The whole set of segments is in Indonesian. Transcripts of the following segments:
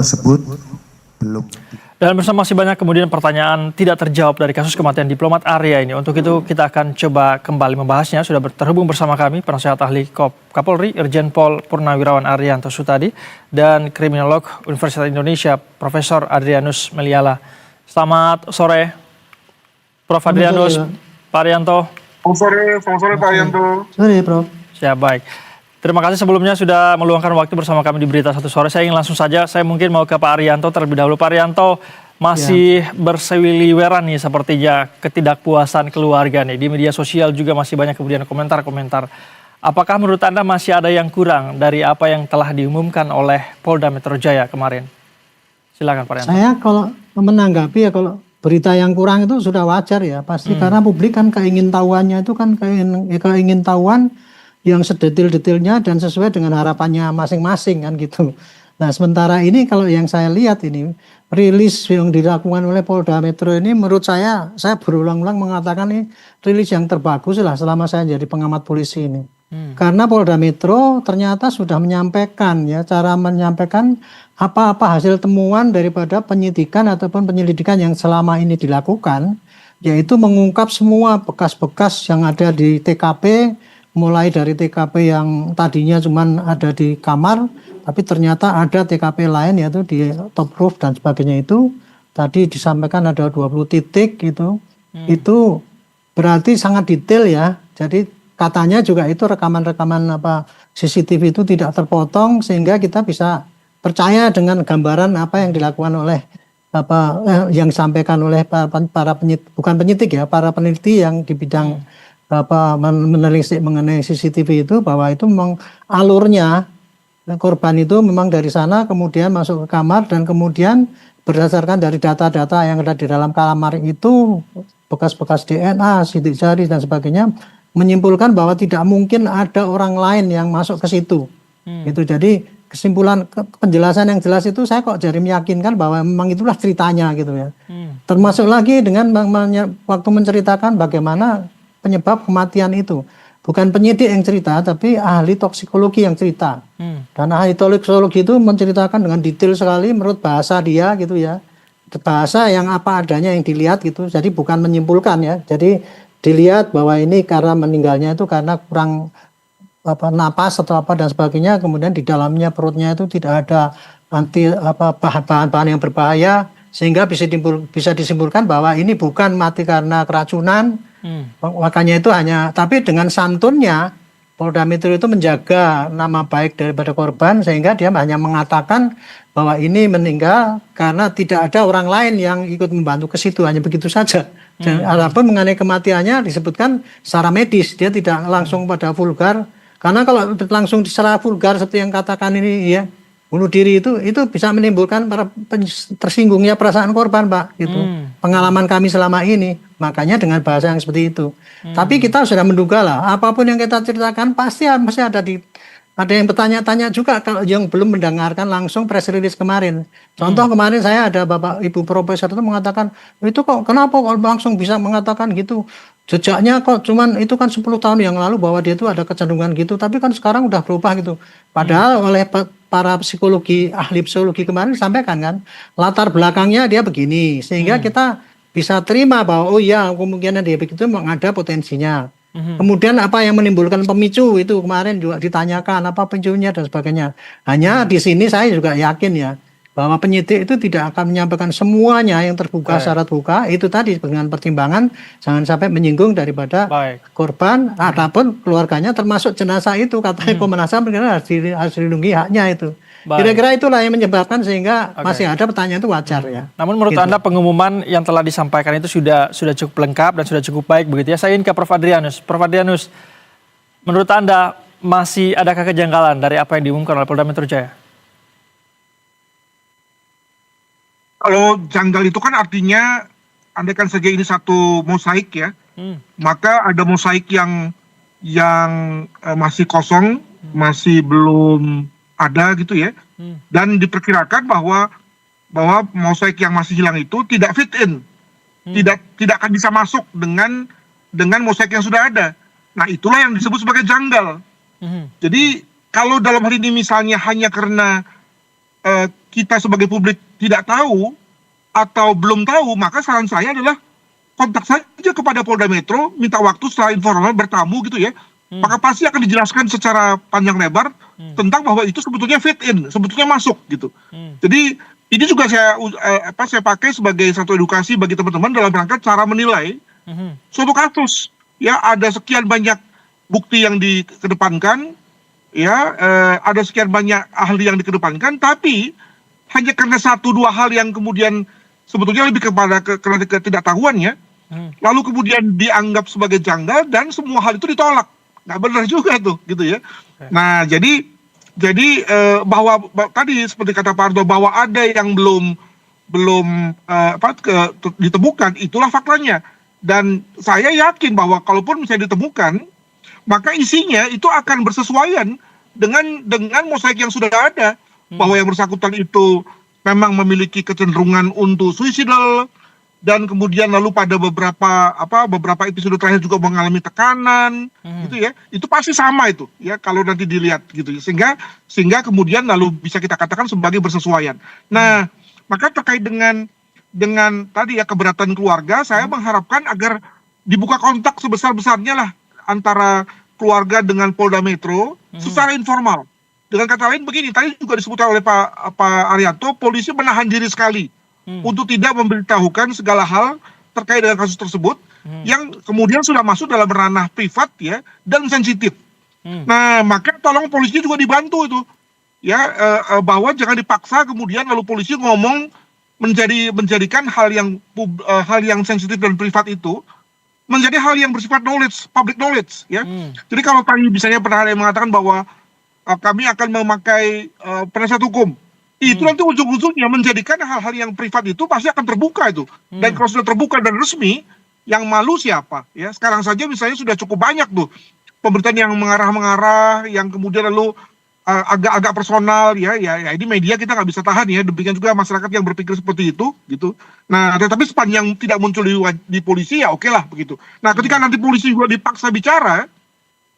tersebut belum. Dan masih banyak kemudian pertanyaan tidak terjawab dari kasus kematian diplomat Arya ini. Untuk itu kita akan coba kembali membahasnya. Sudah terhubung bersama kami penasehat ahli Kapolri Irjen Pol Purnawirawan Arianto Sutadi dan kriminolog Universitas Indonesia Profesor Adrianus Meliala. Selamat sore, Prof. Adrianus, Pak Arianto. Selamat sore Pak Arianto. Sore, Prof. Siap, baik. Terima kasih sebelumnya sudah meluangkan waktu bersama kami di Berita Satu Sore. Saya ingin langsung saja, saya mungkin mau ke Pak Arianto terlebih dahulu. Pak Arianto, masih berseliweran nih sepertinya ketidakpuasan keluarga nih. Di media sosial juga masih banyak kemudian komentar-komentar. Apakah menurut Anda masih ada yang kurang dari apa yang telah diumumkan oleh Polda Metro Jaya kemarin? Silakan Pak Arianto. Saya kalau menanggapi ya, kalau berita yang kurang itu sudah wajar ya. Pasti karena publik kan keingintahuannya itu kan keingintahuan yang sedetil-detilnya dan sesuai dengan harapannya masing-masing kan gitu. Nah sementara ini kalau yang saya lihat ini rilis yang dilakukan oleh Polda Metro ini menurut saya berulang-ulang mengatakan ini rilis yang terbagus lah selama saya jadi pengamat polisi ini. Karena Polda Metro ternyata sudah menyampaikan ya cara menyampaikan apa-apa hasil temuan daripada penyidikan ataupun penyelidikan yang selama ini dilakukan, yaitu mengungkap semua bekas-bekas yang ada di TKP, mulai dari TKP yang tadinya cuman ada di kamar, tapi ternyata ada TKP lain yaitu di top roof dan sebagainya itu. Tadi disampaikan ada 20 titik gitu. Itu berarti sangat detail ya. Jadi katanya juga itu rekaman-rekaman CCTV itu tidak terpotong sehingga kita bisa percaya dengan gambaran apa yang dilakukan oleh yang disampaikan oleh para peneliti yang di bidang menelisik mengenai CCTV itu, bahwa itu memang alurnya korban itu memang dari sana kemudian masuk ke kamar dan kemudian berdasarkan dari data-data yang ada di dalam kamar itu, bekas-bekas DNA, sidik jari dan sebagainya, menyimpulkan bahwa tidak mungkin ada orang lain yang masuk ke situ. Itu jadi kesimpulan penjelasan yang jelas itu saya kok jadi meyakinkan bahwa memang itulah ceritanya gitu ya. Termasuk lagi dengan waktu menceritakan bagaimana penyebab kematian itu. Bukan penyidik yang cerita, tapi ahli toksikologi yang cerita. Dan ahli toksikologi itu menceritakan dengan detail sekali menurut bahasa dia gitu ya. Bahasa yang apa adanya yang dilihat gitu. Jadi bukan menyimpulkan ya. Jadi dilihat bahwa ini karena meninggalnya itu karena kurang napas atau apa dan sebagainya. Kemudian di dalamnya perutnya itu tidak ada bahan-bahan yang berbahaya. Sehingga bisa disimpulkan bahwa ini bukan mati karena keracunan. Makanya itu tapi dengan santunnya Polda Metro itu menjaga nama baik daripada korban, sehingga dia hanya mengatakan bahwa ini meninggal karena tidak ada orang lain yang ikut membantu ke situ, hanya begitu saja. Dan adapun mengenai kematiannya disebutkan secara medis, dia tidak langsung pada vulgar, karena kalau langsung secara vulgar seperti yang katakan ini ya bunuh diri itu bisa menimbulkan tersinggungnya perasaan korban, Pak. Gitu. Pengalaman kami selama ini, makanya dengan bahasa yang seperti itu. Tapi kita sudah menduga lah, apapun yang kita ceritakan pasti masih ada yang bertanya-tanya juga kalau yang belum mendengarkan langsung press release kemarin. Contoh kemarin saya ada Bapak Ibu Profesor itu mengatakan, itu kok kenapa kok langsung bisa mengatakan gitu? Jejaknya kok cuman itu kan 10 tahun yang lalu bahwa dia itu ada kecenderungan gitu, tapi kan sekarang udah berubah gitu. Padahal oleh para ahli psikologi kemarin disampaikan kan, latar belakangnya dia begini, sehingga kita bisa terima bahwa oh iya kemungkinan dia begitu memang ada potensinya. Kemudian apa yang menimbulkan pemicu itu kemarin juga ditanyakan apa pemicunya dan sebagainya. Hanya di sini saya juga yakin ya bahwa penyidik itu tidak akan menyampaikan semuanya yang terbuka secara terbuka, itu tadi dengan pertimbangan jangan sampai menyinggung daripada korban ataupun keluarganya, termasuk jenazah itu katanya Komnas HAM harus dilindungi haknya itu. Kira-kira itulah yang menyebabkan sehingga masih ada pertanyaan itu wajar ya. Namun menurut Anda pengumuman yang telah disampaikan itu sudah cukup lengkap dan sudah cukup baik begitu ya. Saya ingin ke Prof. Adrianus. Prof. Adrianus, menurut Anda masih adakah kejanggalan dari apa yang diumumkan oleh Polda Metro Jaya? Kalau janggal itu kan artinya andaikan saja ini satu mosaik ya, maka ada mosaik yang masih kosong, masih belum ada gitu ya, dan diperkirakan bahwa mosaik yang masih hilang itu tidak fit in, tidak akan bisa masuk dengan mosaik yang sudah ada. Nah itulah yang disebut sebagai janggal. Jadi kalau dalam hal ini misalnya hanya karena kita sebagai publik tidak tahu atau belum tahu, maka saran saya adalah kontak saja kepada Polda Metro, minta waktu setelah informal bertamu gitu ya. Maka pasti akan dijelaskan secara panjang lebar tentang bahwa itu sebetulnya fit in, sebetulnya masuk gitu. Jadi ini juga saya pakai sebagai satu edukasi bagi teman-teman dalam rangka cara menilai suatu kasus. Ya, ada sekian banyak bukti yang dikedepankan, ya, ada sekian banyak ahli yang dikedepankan, tapi hanya karena satu dua hal yang kemudian sebetulnya lebih kepada ketidaktahuannya, lalu kemudian dianggap sebagai janggal dan semua hal itu ditolak. Nggak benar juga tuh, gitu ya. Nah, jadi bahwa tadi seperti kata Pak Ardo bahwa ada yang belum ditemukan, itulah faktanya. Dan saya yakin bahwa kalaupun misalnya ditemukan, maka isinya itu akan bersesuaian dengan mosaik yang sudah ada, bahwa yang bersangkutan itu memang memiliki kecenderungan untuk suicidal, dan kemudian lalu pada beberapa episode terakhir juga mengalami tekanan, gitu ya. Itu pasti sama itu, ya, kalau nanti dilihat gitu. Sehingga kemudian lalu bisa kita katakan sebagai bersesuaian. Nah, maka terkait dengan tadi ya keberatan keluarga, saya mengharapkan agar dibuka kontak sebesar-besarnya lah antara keluarga dengan Polda Metro secara informal. Dengan kata lain begini, tadi juga disebutkan oleh Pak Arianto, polisi menahan diri sekali untuk tidak memberitahukan segala hal terkait dengan kasus tersebut yang kemudian sudah masuk dalam ranah privat ya dan sensitif. Nah, maka tolong polisi juga dibantu itu ya, bahwa jangan dipaksa kemudian lalu polisi ngomong menjadikan hal yang sensitif dan privat itu menjadi hal yang bersifat public knowledge ya. Jadi kalau tadi misalnya pernah ada yang mengatakan bahwa kami akan memakai penasihat hukum, itu nanti ujung-ujungnya menjadikan hal-hal yang privat itu pasti akan terbuka itu. Dan kalau sudah terbuka dan resmi, yang malu siapa? Ya, sekarang saja misalnya sudah cukup banyak tuh pemberitaan yang mengarah-mengarah, yang kemudian lalu agak-agak personal ya ini media kita nggak bisa tahan ya, demikian juga masyarakat yang berpikir seperti itu gitu. Nah, tetapi sepanjang tidak muncul di polisi ya oke lah begitu. Nah, ketika nanti polisi juga dipaksa bicara,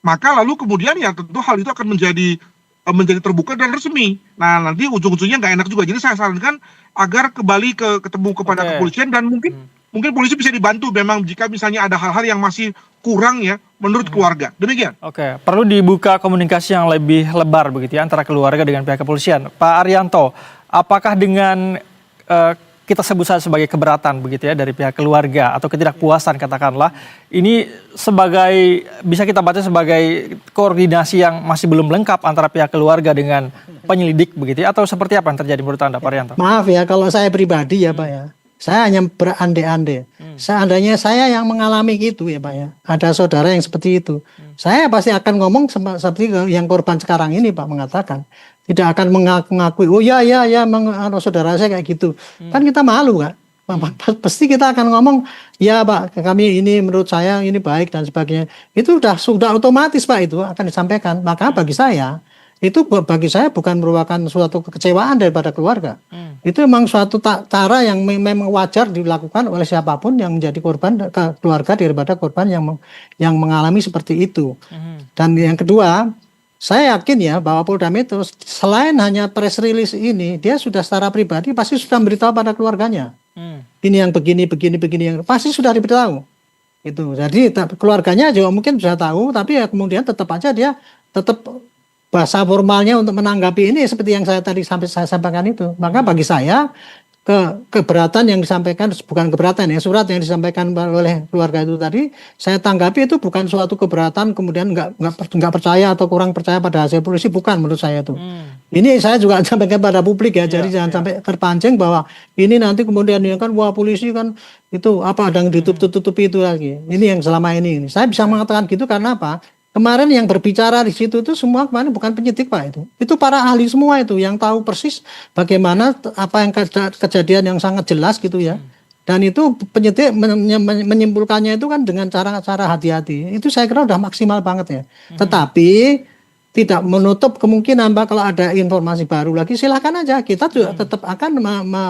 maka lalu kemudian ya tentu hal itu akan menjadi terbuka dan resmi. Nah, nanti ujung-ujungnya nggak enak juga. Jadi saya sarankan agar kembali ketemu kepada kepolisian, dan mungkin polisi bisa dibantu memang jika misalnya ada hal-hal yang masih kurang ya menurut keluarga. Demikian. Oke, perlu dibuka komunikasi yang lebih lebar begitu ya antara keluarga dengan pihak kepolisian. Pak Arianto, apakah dengan kita sebut saja sebagai keberatan begitu ya dari pihak keluarga atau ketidakpuasan katakanlah, ini bisa kita baca sebagai koordinasi yang masih belum lengkap antara pihak keluarga dengan penyelidik begitu ya, atau seperti apa yang terjadi menurut Anda Pak Arianto? Maaf ya kalau saya pribadi ya Pak ya, saya hanya berandai-andai. Seandainya saya yang mengalami gitu ya Pak ya, ada saudara yang seperti itu, saya pasti akan ngomong seperti yang korban sekarang ini Pak mengatakan. Tidak akan mengakui, oh ya saudara saya kayak gitu. Kan kita malu kan. Pasti kita akan ngomong, ya Pak kami ini menurut saya ini baik dan sebagainya. Itu sudah otomatis Pak, itu akan disampaikan. Maka bagi saya bukan merupakan suatu kekecewaan daripada keluarga. Itu memang suatu cara yang memang wajar dilakukan oleh siapapun yang menjadi korban keluarga daripada korban yang mengalami seperti itu. Dan yang kedua, saya yakin ya bahwa Polda Metro selain hanya press release ini, dia sudah secara pribadi pasti sudah memberitahu pada keluarganya. Ini yang begini yang pasti sudah diberitahu. Itu. Jadi keluarganya juga mungkin sudah tahu, tapi ya kemudian tetap aja dia tetap bahasa formalnya untuk menanggapi ini seperti yang saya tadi saya sampaikan itu. Maka bagi saya keberatan yang disampaikan, bukan keberatan ya, surat yang disampaikan oleh keluarga itu tadi, saya tanggapi itu bukan suatu keberatan kemudian nggak percaya atau kurang percaya pada hasil polisi, bukan menurut saya itu. Ini saya juga sampaikan pada publik ya, jadi jangan sampai terpancing bahwa ini nanti kemudian ya kan wah polisi kan itu apa ada yang ditutup-tutupi itu lagi. Ini yang selama ini. Saya bisa mengatakan gitu karena apa? Kemarin yang berbicara di situ itu semua kemarin bukan penyidik Pak itu. Itu para ahli semua itu yang tahu persis bagaimana apa yang kejadian yang sangat jelas gitu ya. Dan itu penyidik menyimpulkannya itu kan dengan cara hati-hati. Itu saya kira udah maksimal banget ya. Tetapi tidak menutup kemungkinan Pak kalau ada informasi baru lagi silakan aja. Kita juga tetap akan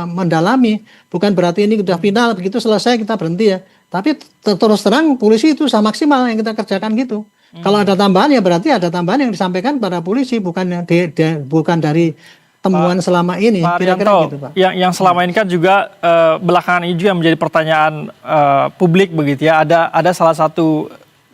mendalami. Bukan berarti ini sudah final begitu selesai kita berhenti ya. Tapi terus terang polisi itu sudah maksimal yang kita kerjakan gitu. Kalau ada tambahan ya berarti ada tambahan yang disampaikan pada polisi, bukan dari temuan selama ini. Pak Kira-kira Arianto, gitu, Pak. yang selama ini kan juga belakangan ini juga menjadi pertanyaan publik begitu ya. Ada salah satu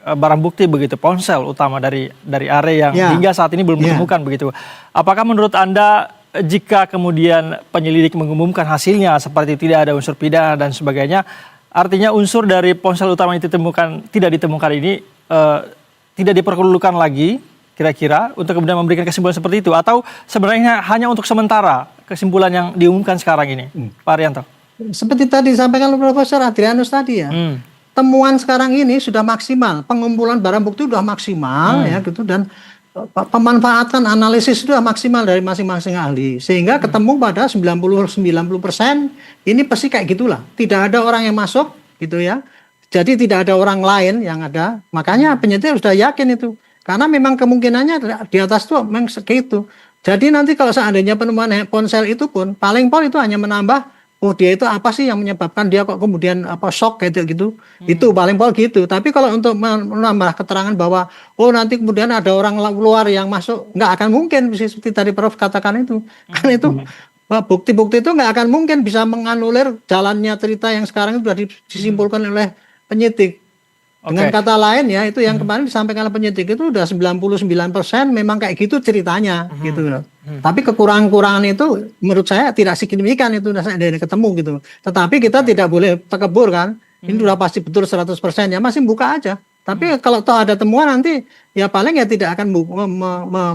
barang bukti begitu, ponsel utama dari Are yang hingga saat ini belum ditemukan begitu. Apakah menurut Anda jika kemudian penyelidik mengumumkan hasilnya seperti tidak ada unsur pidana dan sebagainya, artinya unsur dari ponsel utama yang tidak ditemukan ini tidak diperlukan lagi kira-kira untuk kemudian memberikan kesimpulan seperti itu, atau sebenarnya hanya untuk sementara kesimpulan yang diumumkan sekarang ini, Pak Arianto? Seperti tadi disampaikan oleh Profesor Adrianus tadi ya, temuan sekarang ini sudah maksimal, pengumpulan barang bukti sudah maksimal ya gitu, dan pemanfaatan analisis sudah maksimal dari masing-masing ahli, sehingga ketemu pada 90% ini pasti kayak gitulah, tidak ada orang yang masuk gitu ya, jadi tidak ada orang lain yang ada, makanya penyidik sudah yakin itu. Karena memang kemungkinannya di atas itu memang segitu. Jadi nanti kalau seandainya penemuan ponsel itu pun, paling pol itu hanya menambah, oh dia itu apa sih yang menyebabkan dia kok kemudian shock kayak gitu. Itu paling pol gitu. Tapi kalau untuk menambah keterangan bahwa, oh nanti kemudian ada orang luar yang masuk, nggak akan mungkin, seperti tadi Prof katakan itu. Kan itu bukti-bukti itu nggak akan mungkin bisa menganulir jalannya cerita yang sekarang sudah disimpulkan oleh penyidik. Dengan kata lain ya, itu yang kemarin disampaikan oleh penyidik itu udah 99% memang kayak gitu ceritanya gitu loh. Tapi kekurangan-kekurangan itu menurut saya tidak signifikan itu dari ketemu gitu. Tetapi kita tidak boleh tekebur kan. Ini udah pasti betul 100% ya, masih buka aja. Tapi kalau toh ada temuan nanti ya paling ya tidak akan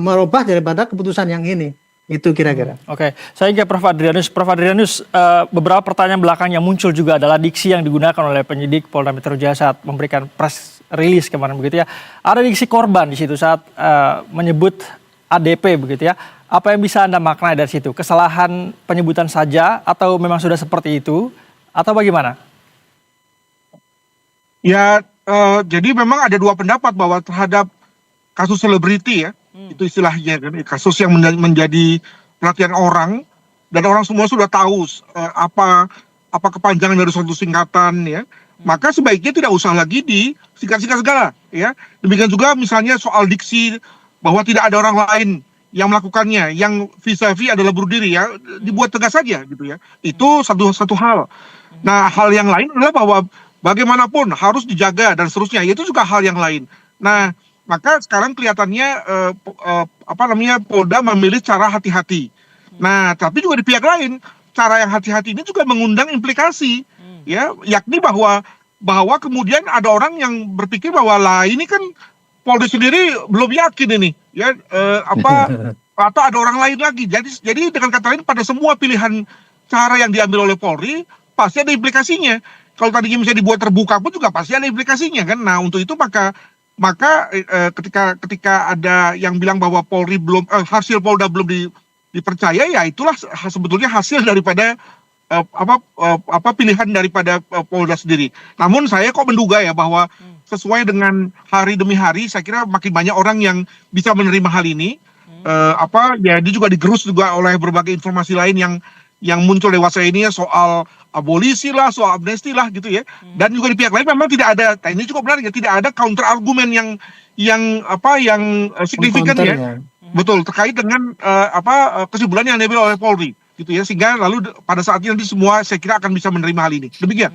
merubah daripada keputusan yang ini. Itu kira-kira. Oke, saya ke Prof Adrianus. Prof Adrianus, beberapa pertanyaan belakang yang muncul juga adalah diksi yang digunakan oleh penyidik Polda Metro Jaya saat memberikan press release kemarin begitu ya. Ada diksi korban di situ saat menyebut ADP begitu ya. Apa yang bisa Anda maknai dari situ? Kesalahan penyebutan saja atau memang sudah seperti itu atau bagaimana? Ya, jadi memang ada dua pendapat bahwa terhadap kasus selebriti ya. Itu istilahnya kan, kasus yang menjadi perhatian orang dan orang semua sudah tahu apa kepanjangan dari suatu singkatan ya, maka sebaiknya tidak usah lagi disingkat-singkat segala ya. Demikian juga misalnya soal diksi bahwa tidak ada orang lain yang melakukannya, yang vis-a-vis adalah bunuh diri ya, dibuat tegas saja gitu ya. Itu satu hal. Nah, hal yang lain adalah bahwa bagaimanapun harus dijaga dan seterusnya, itu juga hal yang lain. Nah, maka sekarang kelihatannya Polda memilih cara hati-hati. Nah, tapi juga di pihak lain cara yang hati-hati ini juga mengundang implikasi, ya, yakni bahwa kemudian ada orang yang berpikir bahwa lah ini kan Polda sendiri belum yakin ini, ya, atau ada orang lain lagi. Jadi dengan kata lain pada semua pilihan cara yang diambil oleh Polri pasti ada implikasinya. Kalau tadinya misalnya dibuat terbuka pun juga pasti ada implikasinya kan. Nah, untuk itu maka ketika ada yang bilang bahwa Polri belum hasil Polda belum dipercaya, ya itulah sebetulnya hasil daripada pilihan daripada Polda sendiri. Namun saya kok menduga ya bahwa sesuai dengan hari demi hari, saya kira makin banyak orang yang bisa menerima hal ini. Ya dia juga digerus juga oleh berbagai informasi lain yang muncul lewat saya ini ya, soal abolisi lah, soal amnesti lah gitu ya. Dan juga di pihak lain memang tidak ada, nah ini cukup benar ya, tidak ada counter argumen yang signifikan ya. Betul, terkait dengan kesimpulan yang diambil oleh Polri gitu ya, sehingga lalu pada saat ini nanti semua saya kira akan bisa menerima hal ini. Demikian.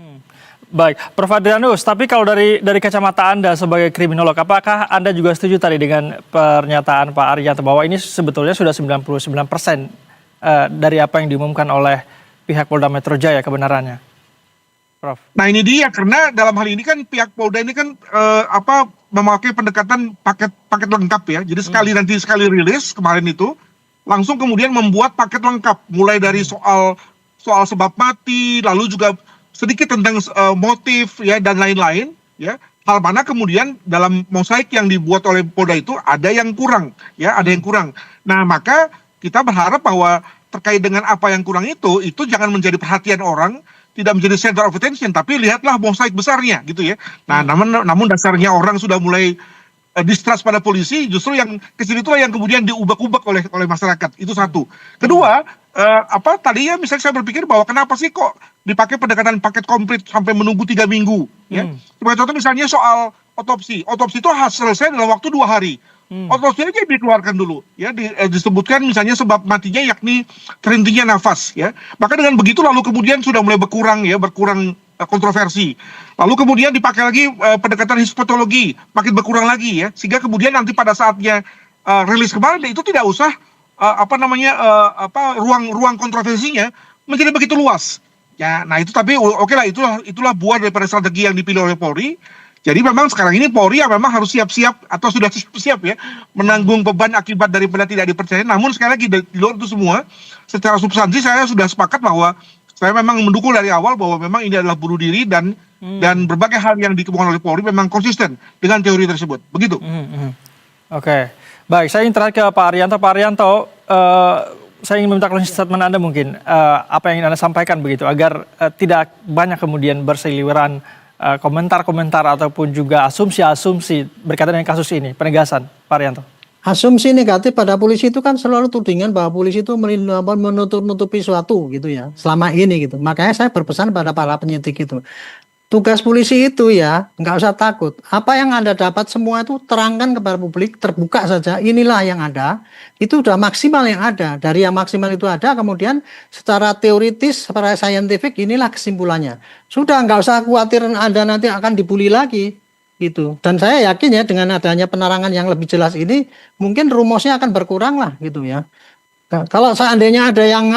Baik, Prof Adrianus, tapi kalau dari kacamata Anda sebagai kriminolog, apakah Anda juga setuju tadi dengan pernyataan Pak Arianto bahwa ini sebetulnya sudah 99% dari apa yang diumumkan oleh pihak Polda Metro Jaya kebenarannya, Prof? Nah ini dia, karena dalam hal ini kan pihak Polda ini kan memakai pendekatan paket lengkap ya. Jadi sekali rilis kemarin itu langsung kemudian membuat paket lengkap, mulai dari soal sebab mati, lalu juga sedikit tentang motif ya dan lain-lain ya. Hal mana kemudian dalam mosaik yang dibuat oleh Polda itu ada yang kurang ya, ada yang kurang. Nah, maka kita berharap bahwa terkait dengan apa yang kurang itu jangan menjadi perhatian orang, tidak menjadi center of attention, tapi lihatlah mosaik besarnya gitu ya. Nah, namun dasarnya orang sudah mulai distrust pada polisi, justru yang kecil itulah yang kemudian diubek-ubek oleh masyarakat. Itu satu. Kedua, tadinya misalnya saya berpikir bahwa kenapa sih kok dipakai pendekatan paket komplit sampai menunggu 3 minggu ya. Sebagai contoh misalnya soal otopsi. Otopsi itu selesai dalam waktu 2 hari. Otopsi aja dikeluarkan dulu ya, disebutkan misalnya sebab matinya yakni terhentinya nafas ya. Maka dengan begitu lalu kemudian sudah mulai berkurang kontroversi. Lalu kemudian dipakai lagi pendekatan histopatologi, makin berkurang lagi ya, sehingga kemudian nanti pada saatnya rilis kemarin itu tidak usah ruang kontroversinya menjadi begitu luas. Ya, nah itu tapi oke lah, itulah buah daripada strategi yang dipilih oleh Polri. Jadi memang sekarang ini Polri ya memang harus siap-siap atau sudah siap ya menanggung beban akibat daripada tidak dipercaya. Namun sekali lagi di luar itu semua, secara substansi saya sudah sepakat bahwa saya memang mendukung dari awal bahwa memang ini adalah bunuh diri dan berbagai hal yang dikemukakan oleh Polri memang konsisten dengan teori tersebut. Begitu. Oke, baik. Saya ingin terakhir ke Pak Arianto. Pak Arianto, saya ingin meminta closing statement Anda mungkin, apa yang ingin Anda sampaikan begitu, agar tidak banyak kemudian berseliweran komentar-komentar ataupun juga asumsi-asumsi berkaitan dengan kasus ini, penegasan, Pak Arianto. Asumsi negatif pada polisi itu kan selalu tudingan bahwa polisi itu menutup-nutupi suatu gitu ya, selama ini gitu. Makanya saya berpesan pada para penyidik itu. Tugas polisi itu ya, nggak usah takut. Apa yang Anda dapat semua itu terangkan kepada publik, terbuka saja. Inilah yang ada. Itu udah maksimal yang ada. Dari yang maksimal itu ada, kemudian secara teoritis, secara saintifik, inilah kesimpulannya. Sudah nggak usah khawatir Anda nanti akan dibully lagi. Gitu. Dan saya yakin ya dengan adanya penerangan yang lebih jelas ini, mungkin rumusnya akan berkurang lah gitu ya. Kalau seandainya ada yang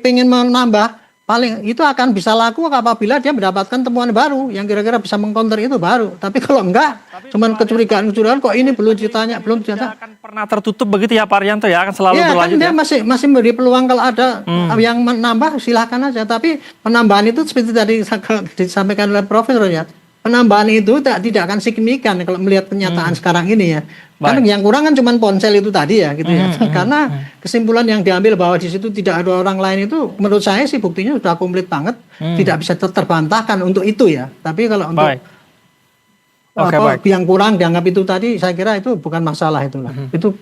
pengen menambah, paling itu akan bisa laku apabila dia mendapatkan temuan baru yang kira-kira bisa mengcounter itu baru. Tapi kalau enggak, cuman kecurigaan kok ini belum ditanya. Akan pernah tertutup begitu ya Pak Arianto ya, akan selalu berlanjut kan dia masih memberi peluang kalau ada yang menambah silahkan aja. Tapi penambahan itu seperti tadi disampaikan oleh Profesor ya, penambahan itu tidak akan signifikan kalau melihat kenyataan sekarang ini ya. Kan yang kurang kan cuma ponsel itu tadi ya gitu ya. Karena kesimpulan yang diambil bahwa di situ tidak ada orang lain itu menurut saya sih buktinya sudah komplit banget. Tidak bisa terbantahkan untuk itu ya. Tapi kalau untuk yang kurang dianggap itu tadi saya kira itu bukan masalah itulah. Itu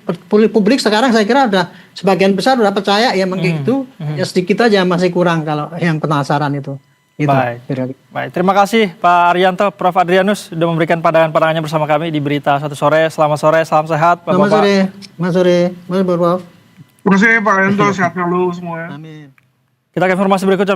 publik sekarang saya kira udah sebagian besar udah percaya ya itu. Ya sedikit aja masih kurang kalau yang penasaran itu. Gitu. Baik, terima kasih Pak Arianto, Prof. Adrianus sudah memberikan pandangan-pandangannya bersama kami di Berita Satu Sore. Selamat sore, salam sehat Bapak-Bapak. Selamat sore, Mas Prof. Terima kasih Pak Arianto, sehat selalu semua. Amin. Kita ke informasi berikutnya.